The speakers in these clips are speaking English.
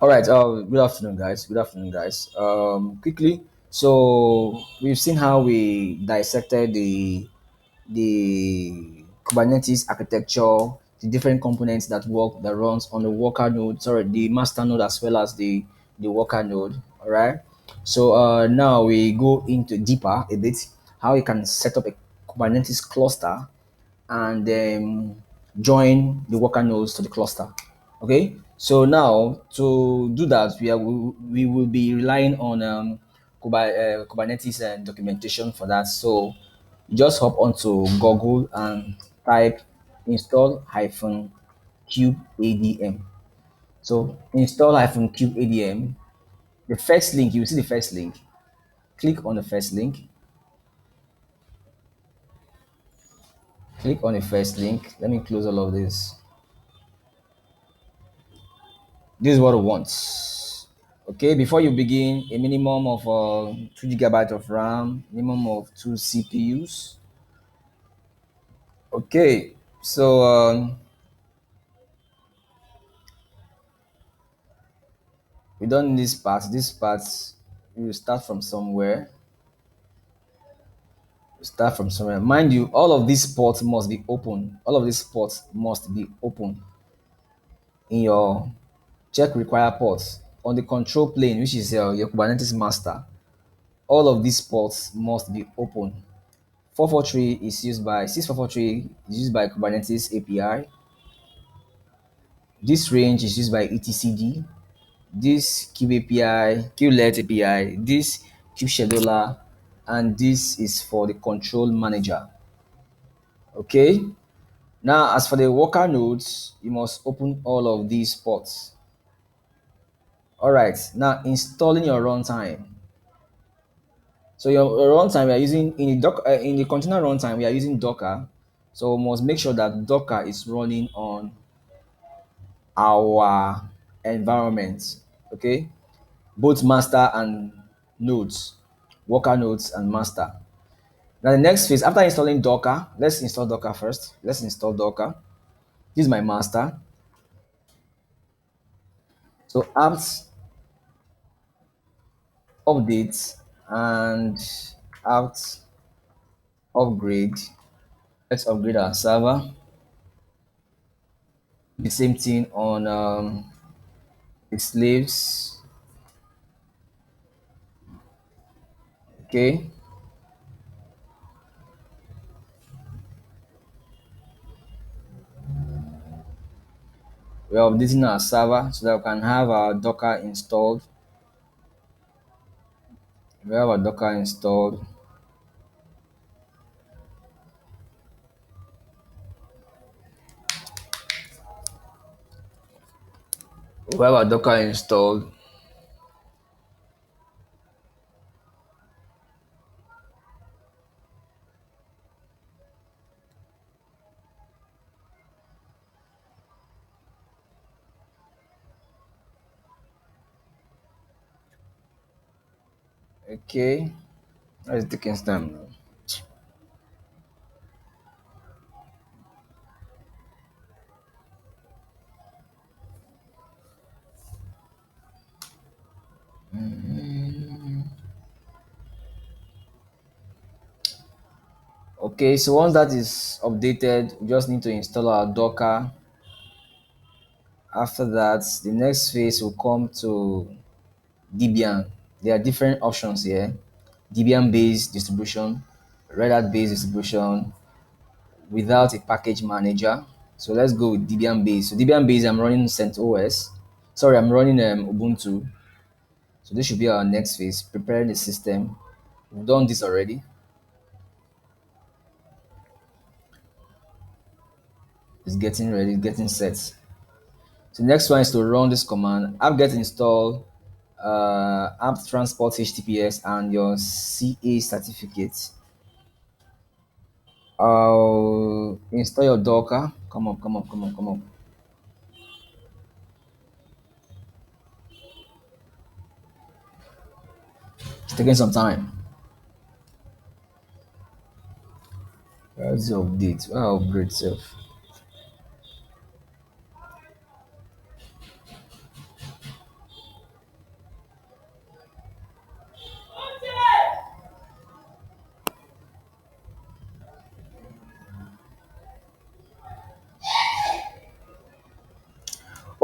All right. Good afternoon, guys. Good afternoon, guys. Quickly. So we've seen how we dissected the Kubernetes architecture, the different components that runs on the worker node. Sorry, the master node as well as the worker node. All right. So now we go into deeper a bit how you can set up a Kubernetes cluster and join the worker nodes to the cluster. Okay, so now to do that, we will be relying on Kubernetes documentation for that. So you just hop onto Google and type install hyphen kubeadm. So install hyphen kubeadm. The first link, you will see the first link. Click on the first link. Click on the first link. Let me close all of this. This is what we want. Okay, before you begin, a minimum of 2 GB of RAM, minimum of two CPUs. Okay, so we don't need this part. This part, we will start from somewhere. Start from somewhere. Mind you, all of these ports must be open. All of these ports must be open in your check require ports on the control plane, which is your Kubernetes master. All of these ports must be open. 443 is used by 6443 is used by Kubernetes API. This range is used by etcd. This kube API, kubelet API, this kube scheduler, and this is for the control manager. Okay. Now, as for the worker nodes, you must open all of these ports. All right. Now, installing your runtime. So your runtime we are using in the container runtime we are using Docker. So we must make sure that Docker is running on our environment. Okay, both master and nodes, worker nodes and master. Now the next phase after installing Docker, let's install Docker first. Let's install Docker. This is my master. So apt update and apt upgrade. Let's upgrade our server. The same thing on the slaves. Okay, we are updating our server so that we can have our Docker installed. We have our Docker installed. We have our Docker installed. Okay, let's taking time now. Okay, so once that is updated, we just need to install our Docker. After that, the next phase will come to Debian. There are different options here. Debian based distribution, Red Hat based distribution, without a package manager. So let's go with Debian based. So Debian based, I'm running CentOS. Sorry, I'm running Ubuntu. So this should be our next phase, preparing the system. We've done this already. It's getting ready, it's getting set. So next one is to run this command apt-get install apt transport HTTPS and your CA certificate. I'll install your Docker. Come on, come on, come on, come on. It's taking some time. Where's the update? Where are upgrade self?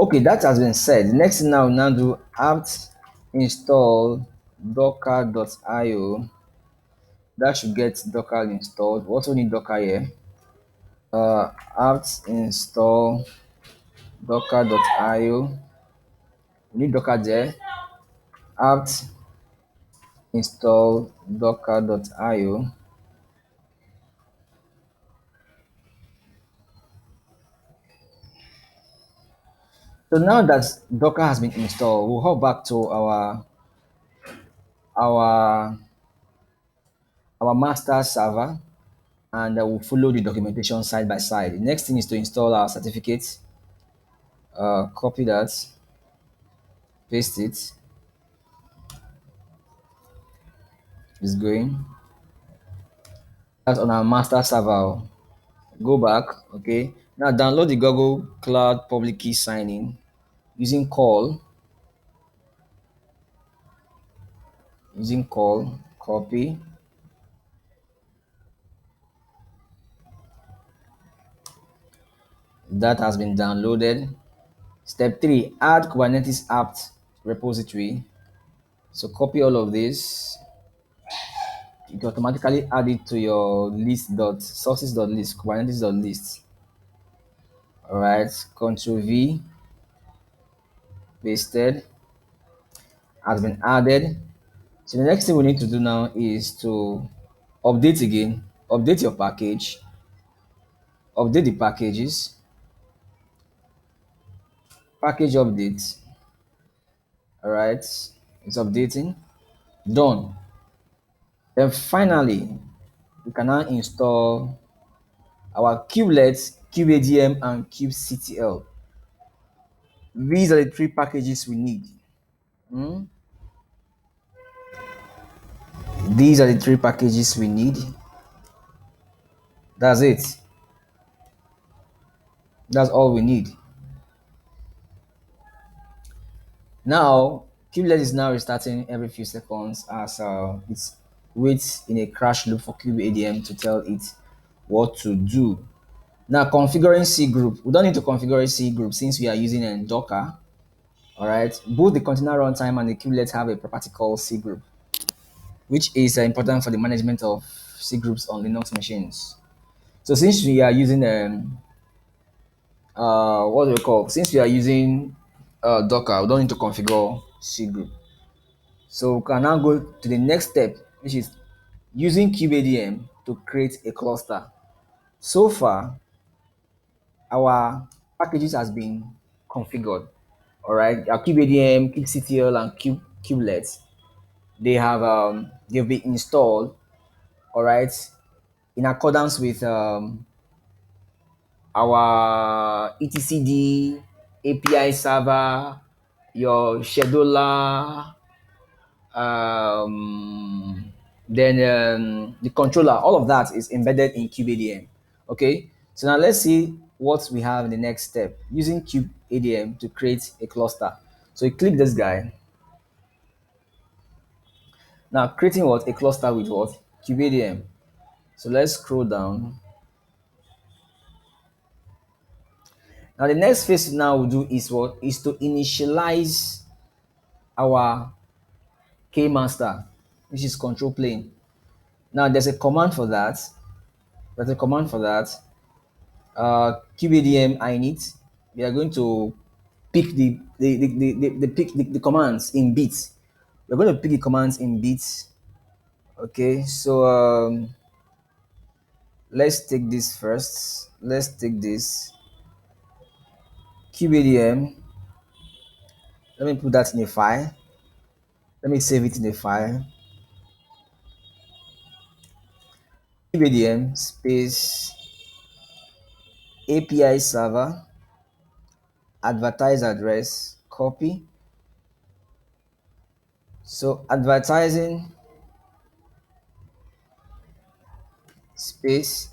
Okay, that has been said. The next thing now do apt install docker.io. That should get Docker installed. We also need Docker here. Apt install docker.io. We need Docker there. Apt install docker.io. So now that Docker has been installed, we'll hop back to our our master server, and we'll follow the documentation side by side. The next thing is to install our certificates. Copy that, paste it. It's going. That's on our master server. Go back, okay. Now download the Google Cloud Public Key Signing using call, copy. That has been downloaded. Step 3, add Kubernetes apt repository. So copy all of this. It automatically add it to your list dot sources dot list, Kubernetes dot list. All right, Control V, pasted, has been added. So the next thing we need to do now is to update again, update your package, update the packages, package update. All right, it's updating. Done. Then finally, we can now install our kubelets, Kubeadm, and kubectl. These are the three packages we need. Hmm? These are the three packages we need. That's it. That's all we need. Now, kubelet is now restarting every few seconds as it waits in a crash loop for Kubeadm to tell it what to do. Now, configuring C group. We don't need to configure a C group since we are using a Docker. All right. Both the container runtime and the kubelet have a property called C group, which is important for the management of C groups on Linux machines. So since we are using what do we call? Since we are using Docker, we don't need to configure C group. So we can now go to the next step, which is using Kubeadm to create a cluster. So far, our packages has been configured. All right, our Kubeadm, kubectl, and kubelet, they've been installed. All right, in accordance with our etcd API server, your scheduler, then the controller, all of that is embedded in Kubeadm. Okay, so now let's see what we have in the next step using Kubeadm to create a cluster. So you click this guy. Now creating what? A cluster with what? Kubeadm. So let's scroll down. Now the next phase now we'll do is what? Is to initialize our K master, which is control plane. Now there's a command for that. There's a command for that. Kubeadm init. We are going to pick the commands in bits. We're going to pick the commands in bits. Okay, so let's take this first. Let's take this Kubeadm. Let me put that in a file. Let me save it in a file. Kubeadm space API server advertise address copy. So advertising space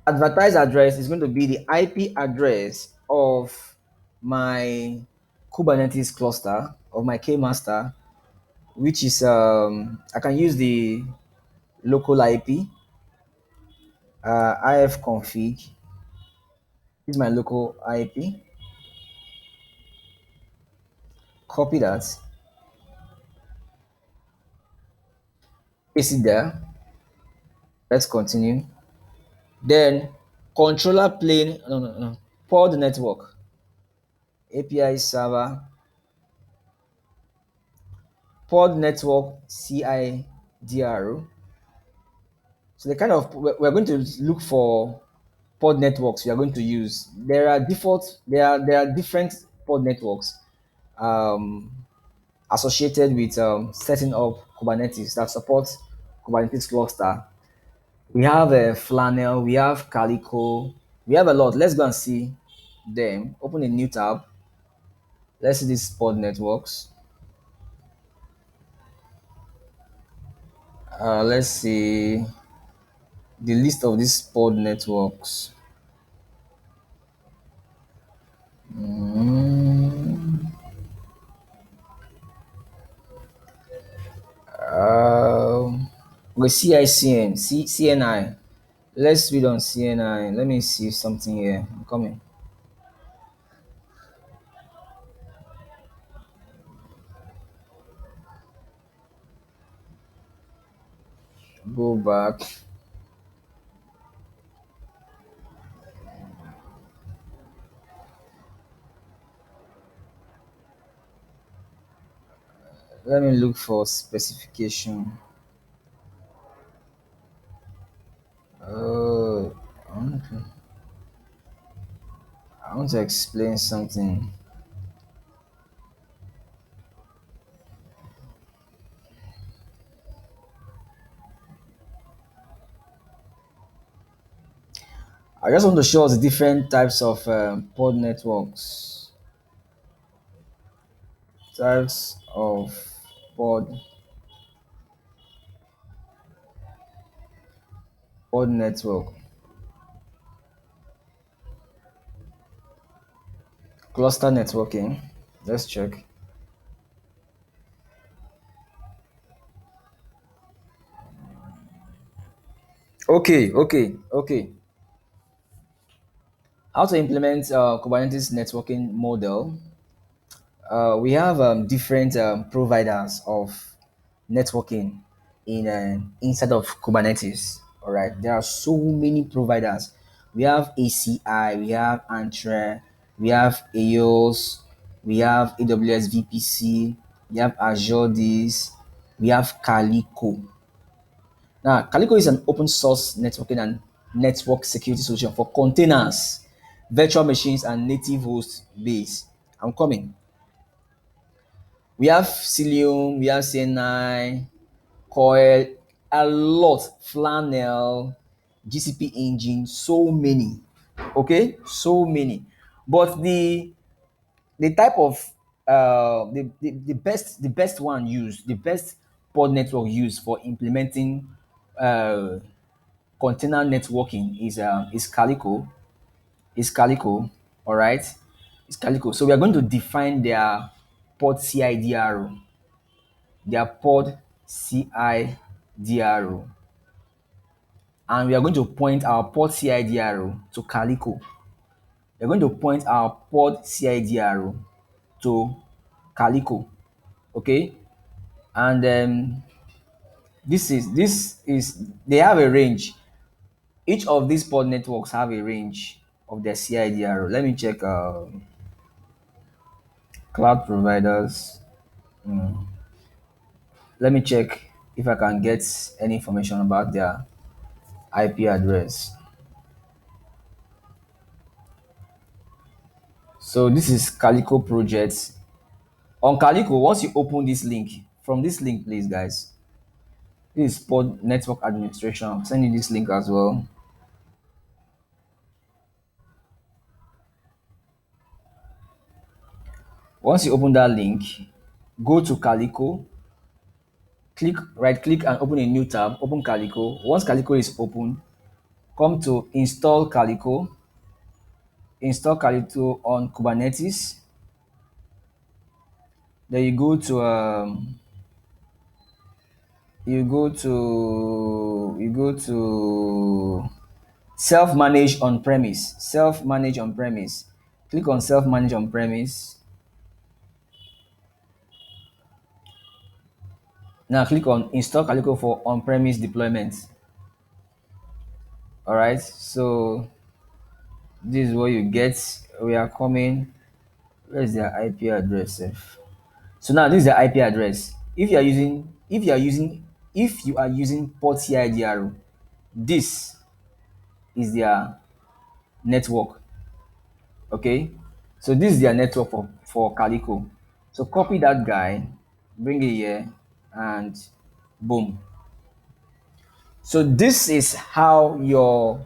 advertise address is going to be the IP address of my Kubernetes cluster of my K-master, which is I can use the local IP ifconfig. This is my local IP. Copy that, paste it there. Let's continue. Then controller plane, no, pod network, API server, pod network CIDR. So the kind of we're going to look for pod networks we are going to use. There are different pod networks um, associated with setting up Kubernetes that supports Kubernetes cluster. We have a Flannel, we have Calico, we have a lot. Let's go and see them. Open a new tab. Let's see these pod networks. Let's see the list of these pod networks. Mm, with CICN, CNI. Let's read on CNI. Let me see something here. I'm coming. Go back. Let me look for specification. Oh, I want to explain something. I just want to show us the different types of pod networks. Types of pod pod network. Cluster networking. Let's check. Okay. How to implement Kubernetes networking model? We have different providers of networking in inside of Kubernetes. All right, there are so many providers. We have ACI, we have Antre, we have EOS, we have AWS VPC, we have Azure this, we have Calico. Now, Calico is an open source networking and network security solution for containers, virtual machines, and native host base. I'm coming. We have Cilium, we have CNI, Coil, a lot, Flannel, GCP engine, so many. Okay, so many. But the type of the best one used, the best pod network used for implementing uh, container networking is Calico. Is Calico, all right? It's Calico. So we are going to define their pod CIDR, their pod CIDR, and we are going to point our pod CIDR to Calico. We're going to point our pod CIDR to Calico, okay? And this is they have a range. Each of these pod networks have a range of their CIDR. Let me check cloud providers. Let me check if I can get any information about their IP address. So this is Calico project. On Calico, once you open this link, from this link, please, guys, this is pod network administration. I'll send you this link as well. Once you open that link, go to Calico, click right click and open a new tab. Open Calico. Once Calico is open, come to install Calico on Kubernetes. Then you go to self-manage on-premise. Self-manage on-premise. Click on self-manage on-premise. Now click on install Calico for on-premise deployment. All right, so this is what you get. We are coming. Where's their IP address? So now this is the IP address. If you are using port CIDR, this is their network. Okay, so this is their network for Calico. So copy that guy, bring it here, and boom. So this is how you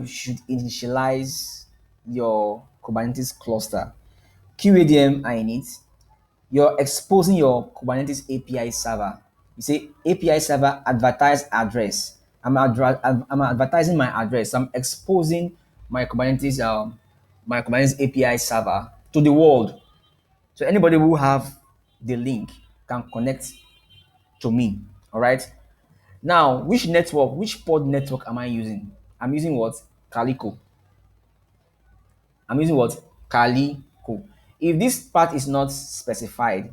should initialize your Kubernetes cluster. Kubeadm init, you're exposing your Kubernetes API server. You say API server advertise address. I'm advertising my address. I'm exposing my Kubernetes API server to the world. So anybody who have the link can connect to me. All right. Now, which pod network am I using? I'm using what? Calico. I'm using what? Calico. If this part is not specified,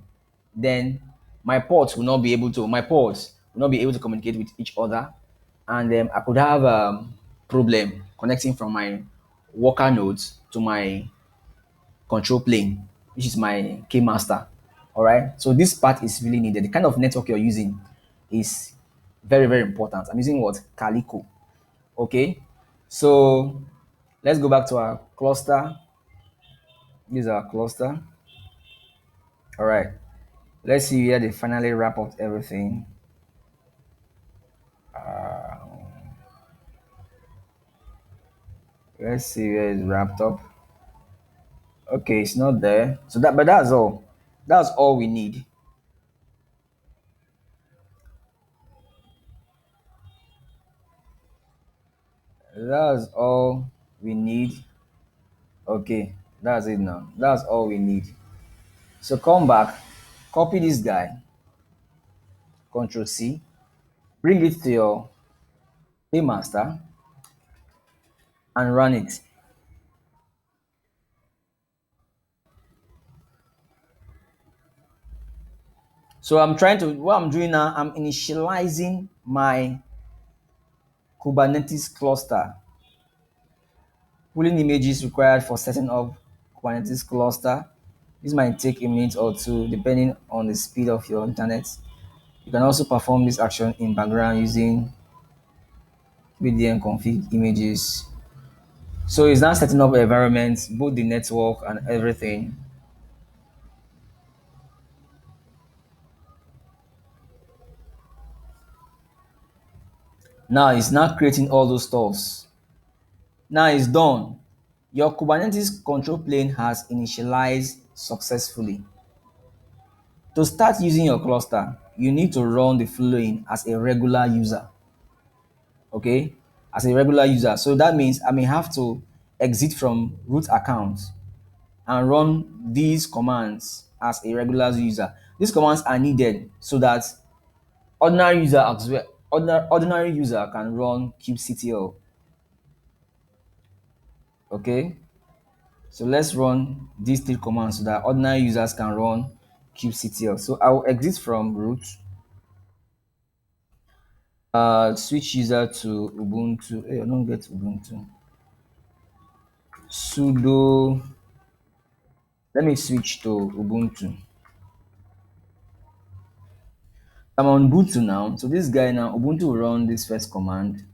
then my ports will not be able to communicate with each other, and I could have problem connecting from my worker nodes to my control plane, which is my key master. All right. So this part is really needed. The kind of network you're using is very, very important. I'm using what? Calico. Okay. So let's go back to our cluster. This is our cluster. All right. Let's see where they finally wrap up everything. Let's see where it's wrapped up. Okay, it's not there. But that's all. That's all we need. That's all we need. Okay, that's it now. That's all we need. So come back, copy this guy, Control C, bring it to your paymaster and run it. So what I'm doing now, I'm initializing my Kubernetes cluster. Pulling images required for setting up Kubernetes cluster. This might take a minute or two depending on the speed of your internet. You can also perform this action in background using BDM config images. So it's now setting up environments, both the network and everything. Now it's not creating all those stuffs. Now it's done. Your Kubernetes control plane has initialized successfully. To start using your cluster, you need to run the following as a regular user. Okay? As a regular user. So that means I may have to exit from root account and run these commands as a regular user. These commands are needed so that ordinary user can run kubectl. Okay, so let's run these three commands so that ordinary users can run kubectl. So I will exit from root, switch user to Ubuntu. Hey, I don't get Ubuntu. Sudo. Let me switch to Ubuntu. I'm on Ubuntu now. So this guy now, Ubuntu will run this first command.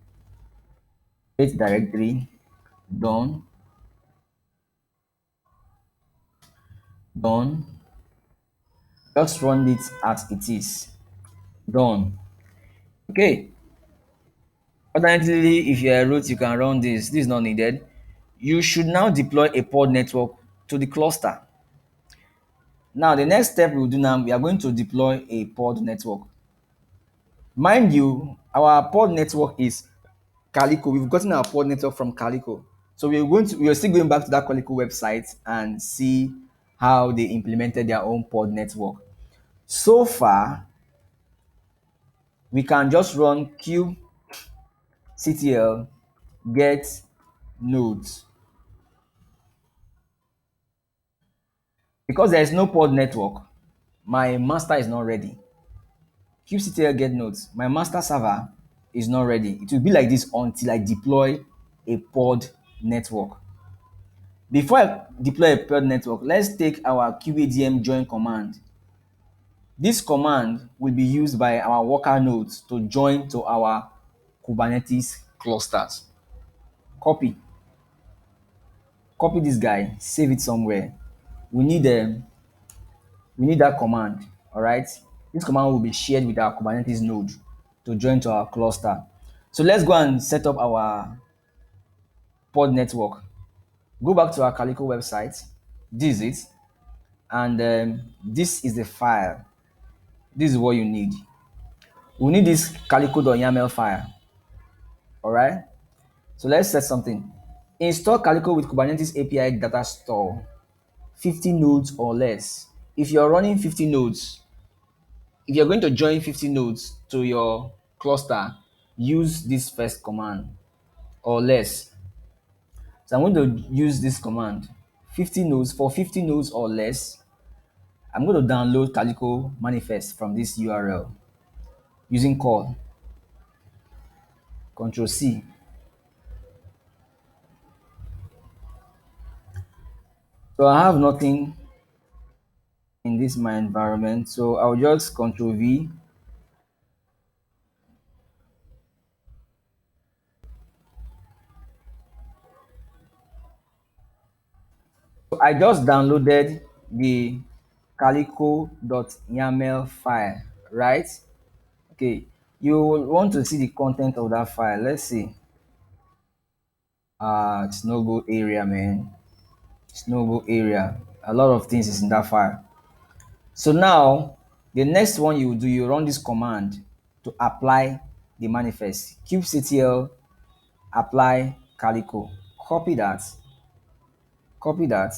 Create directory. Done. Done. Just run it as it is. Done. Okay. Alternatively, if you're a root, you can run this. This is not needed. You should now deploy a pod network to the cluster. Now, the next step we'll do now, we are going to deploy a pod network. Mind you, our pod network is Calico. We've gotten our pod network from Calico. So we are still going back to that Calico website and see how they implemented their own pod network. So far, we can just run kubectl get nodes. Because there is no pod network, my master is not ready. kubectl get notes. My master server is not ready. It will be like this until I deploy a pod network. Before I deploy a pod network, let's take our Kubeadm join command. This command will be used by our worker nodes to join to our Kubernetes clusters. Copy, copy this guy, save it somewhere. We need we need that command. All right. This command will be shared with our Kubernetes node to join to our cluster. So let's go and set up our pod network. Go back to our Calico website. This is it, and this is the file. This is what you need. We need this calico.yaml file. All right. So let's set something. Install Calico with Kubernetes API data store, 50 nodes or less. If you're running 50 nodes, if you're going to join 50 nodes to your cluster, use this first command or less. So I'm going to use this command. 50 nodes, for 50 nodes or less, I'm going to download Calico manifest from this URL using call, Control C. So I have nothing in this my environment. So I'll just Control V. So I just downloaded the calico.yaml file, right? Okay, you will want to see the content of that file. Let's see. It's no go area, man. It's no go area. A lot of things is in that file. So now, the next one you do, you run this command to apply the manifest. kubectl apply calico. Copy that. Copy that.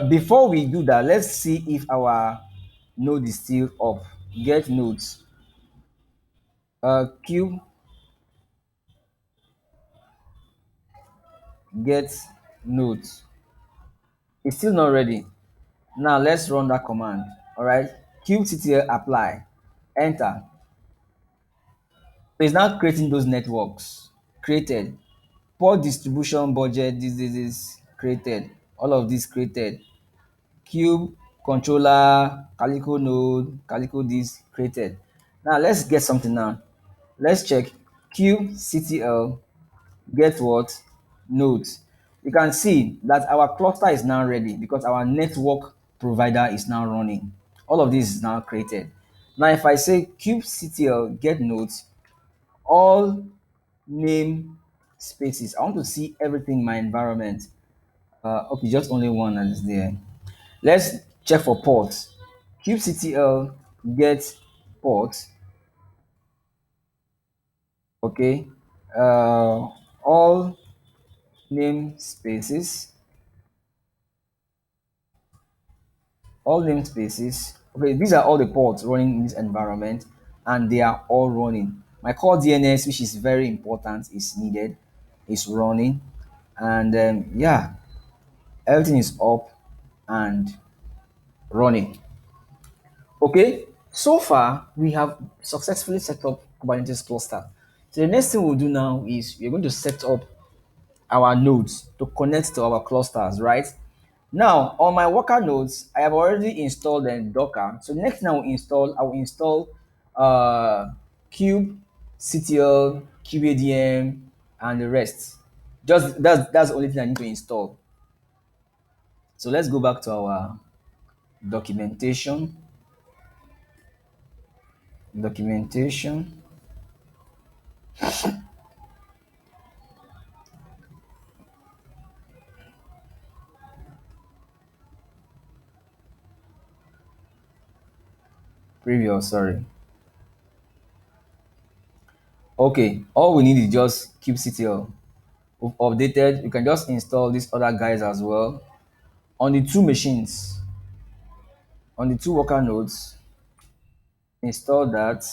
Before we do that, let's see if our node is still up. Get nodes. Cube get nodes. It's still not ready. Now let's run that command. All right. kubectl apply. Enter. So it's now creating those networks. Created. Port distribution budget. This is created. All of this created. Cube controller, Calico node, Calico this created. Now let's get something now. Let's check kubectl get what nodes. You can see that our cluster is now ready because our network provider is now running. All of this is now created. Now if I say kubectl get nodes, all name spaces, I want to see everything in my environment. Okay, just only one that is there. Let's check for ports. kubectl get port. Okay. All namespaces. All namespaces. Okay, these are all the ports running in this environment, and they are all running. My core DNS, which is very important, is needed, is running, and yeah, everything is up and running. Okay, so far we have successfully set up Kubernetes cluster. So the next thing we'll do now is we're going to set up our nodes to connect to our clusters, right? Now on my worker nodes, I have already installed Docker. So next now I will install kubectl, Kubeadm, and the rest. Just that's the only thing I need to install. So let's go back to our documentation. Documentation. Previous, sorry. Okay, all we need is just kubectl. We've updated. You can just install these other guys as well on the two machines, on the two worker nodes. Install that.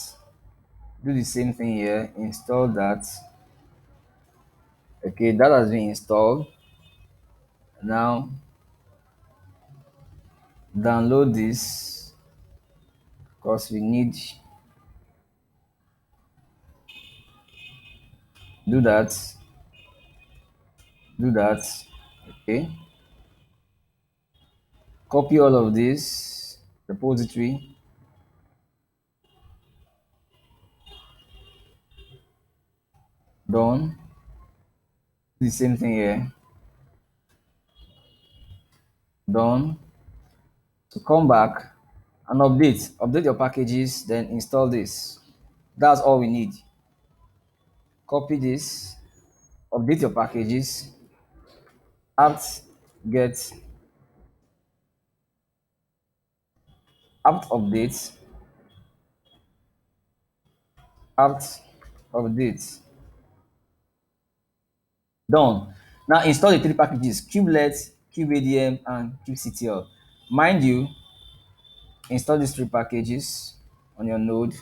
Do the same thing here. Install that. Okay, that has been installed. Now download this because we need. Do that. Do that. Okay. Copy all of this repository. Done. The same thing here. Done. So come back and update your packages, then install this. That's all we need. Copy this, update your packages, apt get apt update, apt update. Done. Now install the three packages: kubelet, kubeadm, and kubectl. Mind you, install these three packages on your node.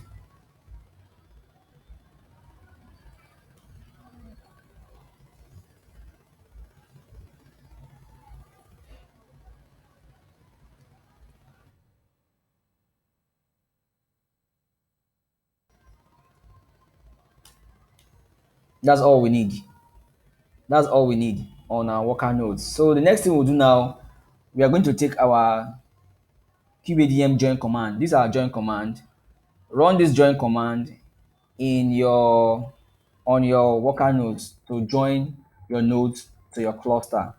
That's all we need. That's all we need on our worker nodes. So the next thing we'll do now, we are going to take our kubeadm join command. This is our join command. Run this join command in your on your worker nodes to join your nodes to your cluster.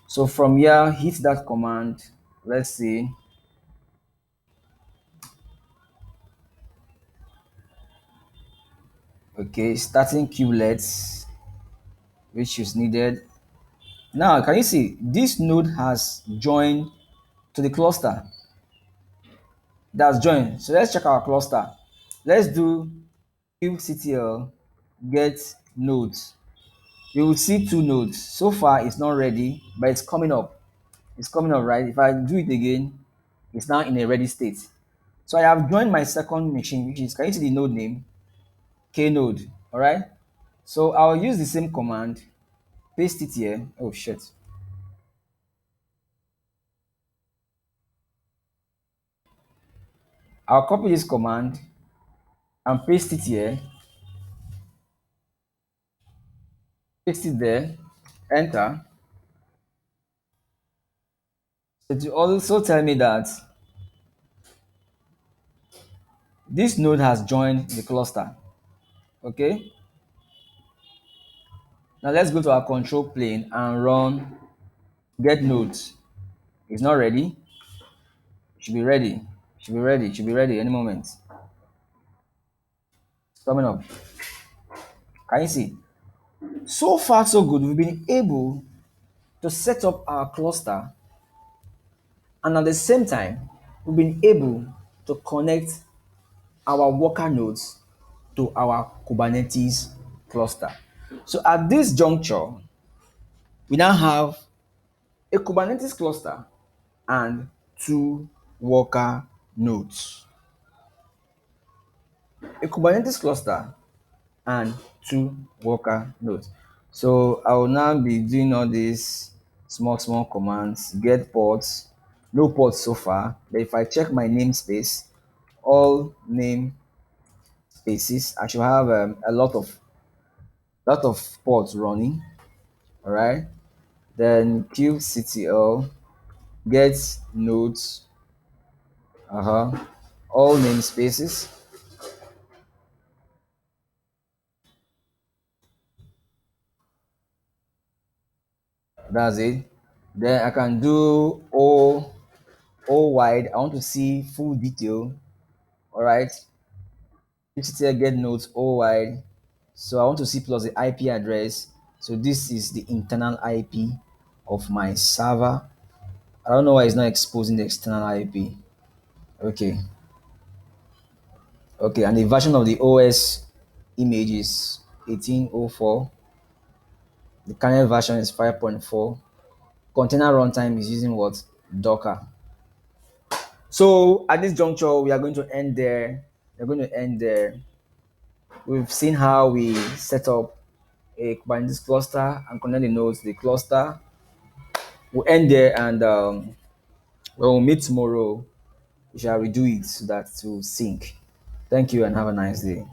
So from here, hit that command. Let's see. Okay, starting kubelets, which is needed. Now, can you see this node has joined to the cluster? That's joined. So let's check our cluster. Let's do kubectl get nodes. You will see two nodes. So far, it's not ready, but it's coming up. It's coming up, right? If I do it again, it's now in a ready state. So I have joined my second machine, which is, can you see the node name? K node, all right? So I'll use the same command, paste it here. Oh, shit. I'll copy this command and paste it here, paste it there, enter. It will also tell me that this node has joined the cluster. Okay. Now let's go to our control plane and run get nodes. It's not ready. Should be ready. Should be ready. Should be ready any moment. It's coming up. Can you see? So far, so good. We've been able to set up our cluster, and at the same time, we've been able to connect our worker nodes to our Kubernetes cluster. So at this juncture, we now have a Kubernetes cluster and two worker nodes. A Kubernetes cluster and two worker nodes. So I will now be doing all these small commands, get ports, no ports so far. But if I check my namespace, all name spaces, I should have a lot of ports running. All right. Then kubectl get nodes, all namespaces. That's it. Then I can do o wide. I want to see full detail. All right. Kubectl get nodes o wide. So I want to see plus the IP address. So this is the internal IP of my server. I don't know why it's not exposing the external IP. Okay. Okay, and the version of the OS image is 1804. The kernel version is 5.4. Container runtime is using what? Docker. So at this juncture, we are going to end there. We're going to end there. We've seen how we set up a Kubernetes cluster and connect the nodes to the cluster. We'll end there, and when we'll meet tomorrow, we shall redo it so that it will sync. Thank you and have a nice day.